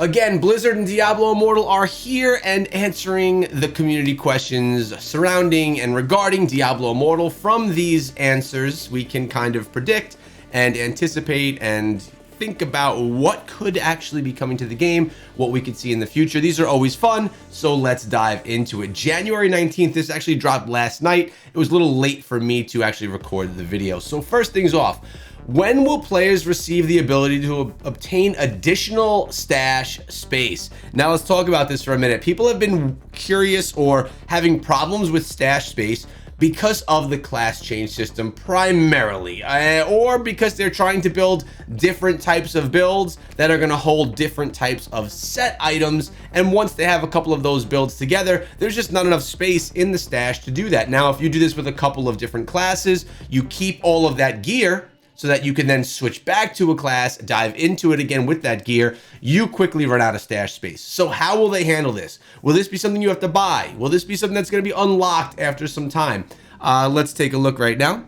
Again, Blizzard and Diablo Immortal are here and answering the community questions surrounding and regarding Diablo Immortal. From these answers, we can kind of predict and anticipate and think about what could actually be coming to the game, what we could see in the future. These are always fun, so let's dive into it. January 19th, this actually dropped last night. It was a little late for me to actually record the video. So first things off, when will players receive the ability to obtain additional stash space? Now let's talk about this for a minute. People have been curious or having problems with stash space because of the class change system primarily, or because they're trying to build different types of builds that are going to hold different types of set items, and once they have a couple of those builds together, there's just not enough space in the stash to do that. Now if you do this with a couple of different classes, you keep all of that gear so that you can then switch back to a class, dive into it again with that gear, you quickly run out of stash space. So how will they handle this? Will this be something you have to buy? Will this be something that's going to be unlocked after some time? Let's take a look right now.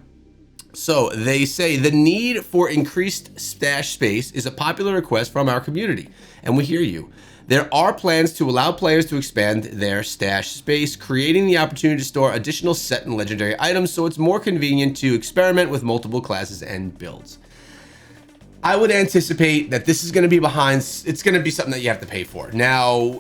So they say the need for increased stash space is a popular request from our community, and we hear you. There are plans to allow players to expand their stash space, creating the opportunity to store additional set and legendary items, so it's more convenient to experiment with multiple classes and builds. I would anticipate that this is going to be it's going to be something that you have to pay for. Now,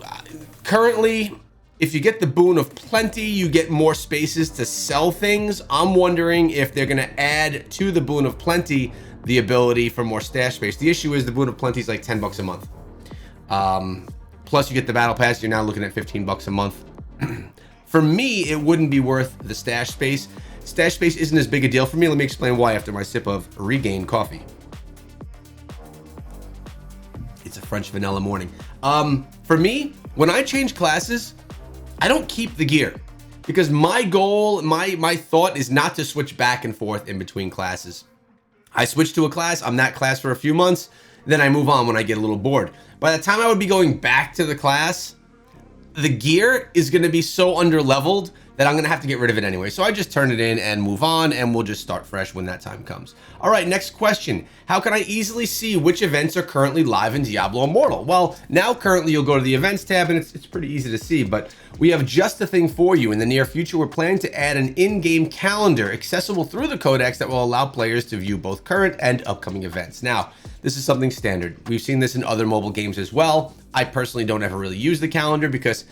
currently, if you get the boon of plenty, you get more spaces to sell things. I'm wondering if they're going to add to the boon of plenty the ability for more stash space. The issue is the boon of plenty is like 10 bucks a month. Plus you get the battle pass, you're now looking at 15 bucks a month. For me, it wouldn't be worth the stash space. Stash space isn't as big a deal for me. Let me explain why after my sip of Regain coffee. It's a French vanilla morning. For me, when I change classes, I don't keep the gear because my goal, my thought is not to switch back and forth in between classes. I switch to a class, I'm that class for a few months, then I move on when I get a little bored. By the time I would be going back to the class, the gear is going to be so under-leveled that I'm going to have to get rid of it anyway. So I just turn it in and move on, and we'll just start fresh when that time comes. All right, next question. How can I easily see which events are currently live in Diablo Immortal? Well, now currently you'll go to the events tab, and it's pretty easy to see, but we have just the thing for you. In the near future, we're planning to add an in-game calendar accessible through the codex that will allow players to view both current and upcoming events. Now, this is something standard. We've seen this in other mobile games as well. I personally don't ever really use the calendar because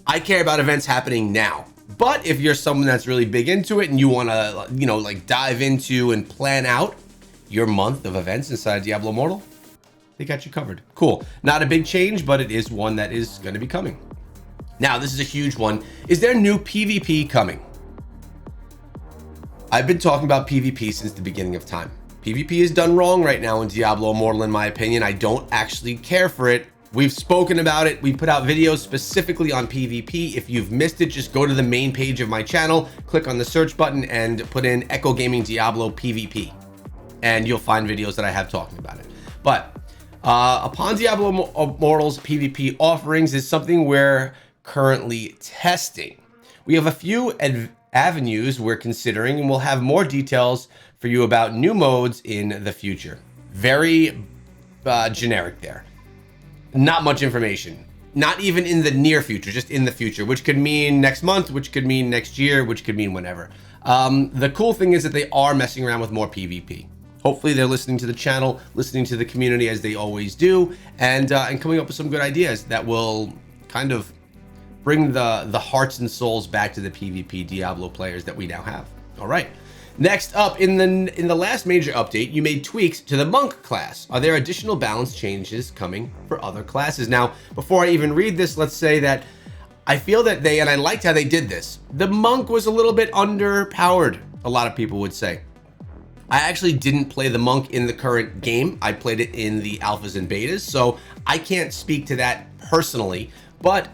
I care about events happening now. But if you're someone that's really big into it and you want to, like dive into and plan out your month of events inside Diablo Immortal, they got you covered. Cool. Not a big change, but it is one that is going to be coming. Now, this is a huge one. Is there new PvP coming? I've been talking about PvP since the beginning of time. PvP is done wrong right now in Diablo Immortal, in my opinion. I don't actually care for it. We've spoken about it. We put out videos specifically on PvP. If you've missed it, just go to the main page of my channel, click on the search button and put in Echo Gaming Diablo PvP. And you'll find videos that I have talking about it. But upon Diablo Immortal's PvP offerings is something we're currently testing. We have a few avenues we're considering, and we'll have more details for you about new modes in the future. Very generic there. Not much information. Not even in the near future, just in the future, which could mean next month, which could mean next year, which could mean whenever. The cool thing is that they are messing around with more PvP. Hopefully they're listening to the channel, listening to the community as they always do, and coming up with some good ideas that will kind of bring the hearts and souls back to the PvP Diablo players that we now have. All right. Next up, in the last major update, you made tweaks to the monk class. Are there additional balance changes coming for other classes? Now, before I even read this, let's say that I feel that and I liked how they did this. The monk was a little bit underpowered, a lot of people would say. I actually didn't play the monk in the current game. I played it in the alphas and betas, so I can't speak to that personally, but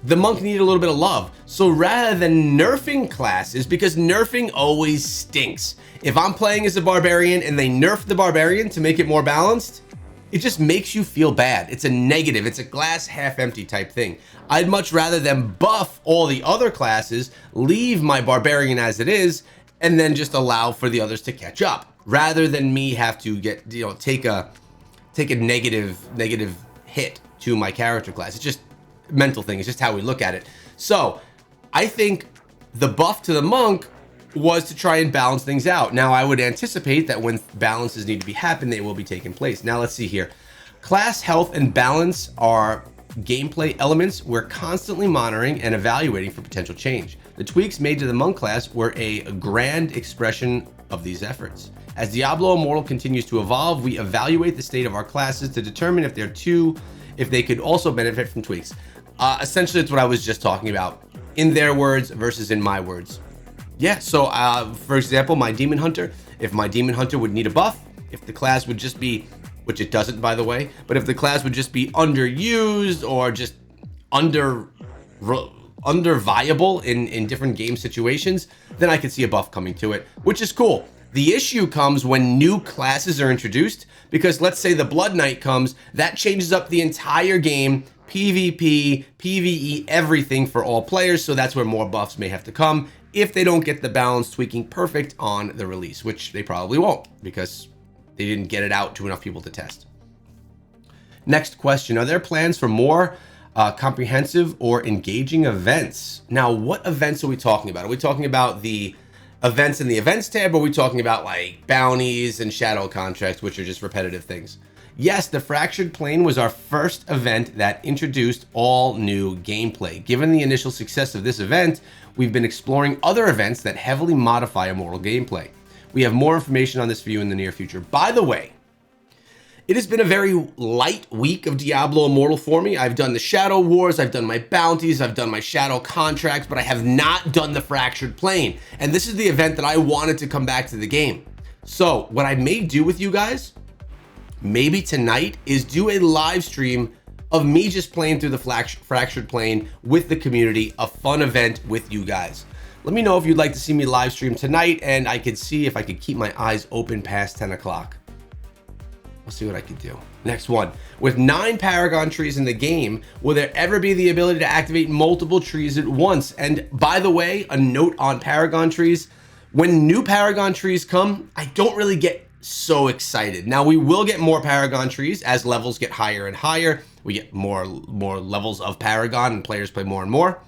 the monk needed a little bit of love. So rather than nerfing classes, because nerfing always stinks. If I'm playing as a barbarian and they nerf the barbarian to make it more balanced, it just makes you feel bad. It's a negative, it's a glass half empty type thing. I'd much rather them buff all the other classes, leave my barbarian as it is, and then just allow for the others to catch up, rather than me have to get, take a negative hit to my character class. It's just a mental thing. It's just how we look at it. So I think the buff to the monk was to try and balance things out. Now I would anticipate that when balances need to be happen, they will be taking place. Now let's see here. Class health and balance are gameplay elements we're constantly monitoring and evaluating for potential change. The tweaks made to the monk class were a grand expression of these efforts. As Diablo Immortal continues to evolve, we evaluate the state of our classes to determine if they could also benefit from tweaks. Essentially, it's what I was just talking about in their words versus in my words. Yeah, so for example, my Demon Hunter, if my Demon Hunter would need a buff, if the class would just be, which it doesn't by the way, but if the class would just be underused or just under viable in different game situations, then I could see a buff coming to it, which is cool. The issue comes when new classes are introduced, because let's say the Blood Knight comes, that changes up the entire game, PvP, PvE, everything for all players, so that's where more buffs may have to come if they don't get the balance tweaking perfect on the release, which they probably won't because they didn't get it out to enough people to test. Next question, are there plans for more comprehensive or engaging events? Now, what events are we talking about? Are we talking about the events in the events tab, or are we talking about like bounties and shadow contracts, which are just repetitive things? Yes, the Fractured Plane was our first event that introduced all new gameplay. Given the initial success of this event, we've been exploring other events that heavily modify Immortal gameplay. We have more information on this for you in the near future. By the way, it has been a very light week of Diablo Immortal for me. I've done the Shadow Wars, I've done my bounties, I've done my shadow contracts, but I have not done the Fractured Plane. And this is the event that I wanted to come back to the game. So what I may do with you guys, maybe tonight, is do a live stream of me just playing through the Fractured Plane with the community, a fun event with you guys. Let me know if you'd like to see me live stream tonight, and I could see if I could keep my eyes open past 10 o'clock. We'll see what I can do. Next one. With 9 Paragon trees in the game, will there ever be the ability to activate multiple trees at once? And by the way, a note on Paragon trees, when new Paragon trees come, I don't really get so excited. Now, we will get more Paragon trees as levels get higher and higher. We get more levels of Paragon and players play more and more.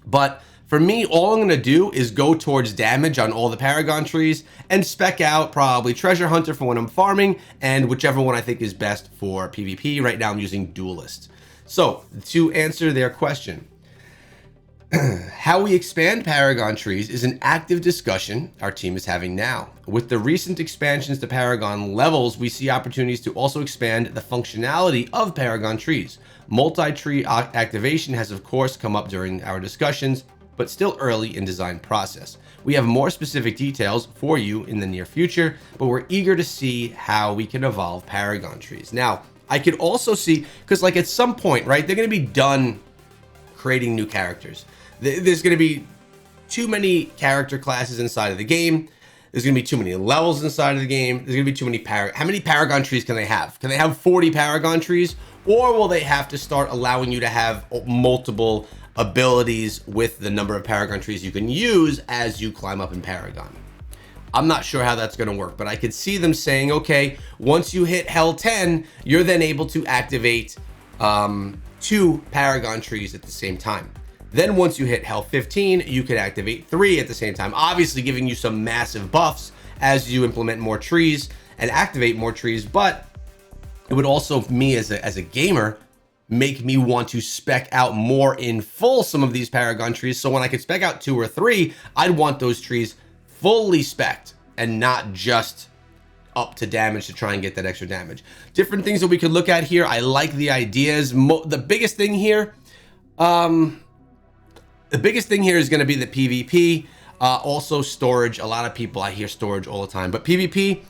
But for me, all I'm going to do is go towards damage on all the Paragon trees and spec out probably Treasure Hunter for when I'm farming, and whichever one I think is best for PvP. Right now I'm using Duelist. So to answer their question, how we expand Paragon trees is an active discussion our team is having now. With the recent expansions to Paragon levels, we see opportunities to also expand the functionality of Paragon trees. Multi-tree activation has of course come up during our discussions, but still early in design process. We have more specific details for you in the near future, but we're eager to see how we can evolve Paragon trees. Now, I could also see, because like at some point, right, they're going to be done creating new characters. There's going to be too many character classes inside of the game. There's going to be too many levels inside of the game. There's going to be too many how many Paragon trees can they have? Can they have 40 Paragon trees? Or will they have to start allowing you to have multiple abilities with the number of Paragon trees you can use as you climb up in Paragon? I'm not sure how that's going to work, but I could see them saying, okay, once you hit Hell 10, you're then able to activate 2 Paragon trees at the same time. Then once you hit Hell 15, you can activate 3 at the same time, obviously giving you some massive buffs as you implement more trees and activate more trees. But it would also, me as a gamer, make me want to spec out more in full some of these Paragon trees. So when I could spec out 2 or 3, I'd want those trees fully spec'd and not just up to damage to try and get that extra damage. Different things that we could look at here. I like the ideas. The biggest thing here, is going to be the PvP. Also storage. A lot of people, I hear storage all the time, but PvP,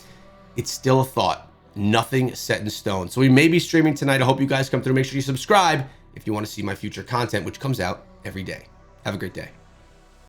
it's still a thought. Nothing set in stone. So we may be streaming tonight. I hope you guys come through. Make sure you subscribe if you want to see my future content, which comes out every day. Have a great day.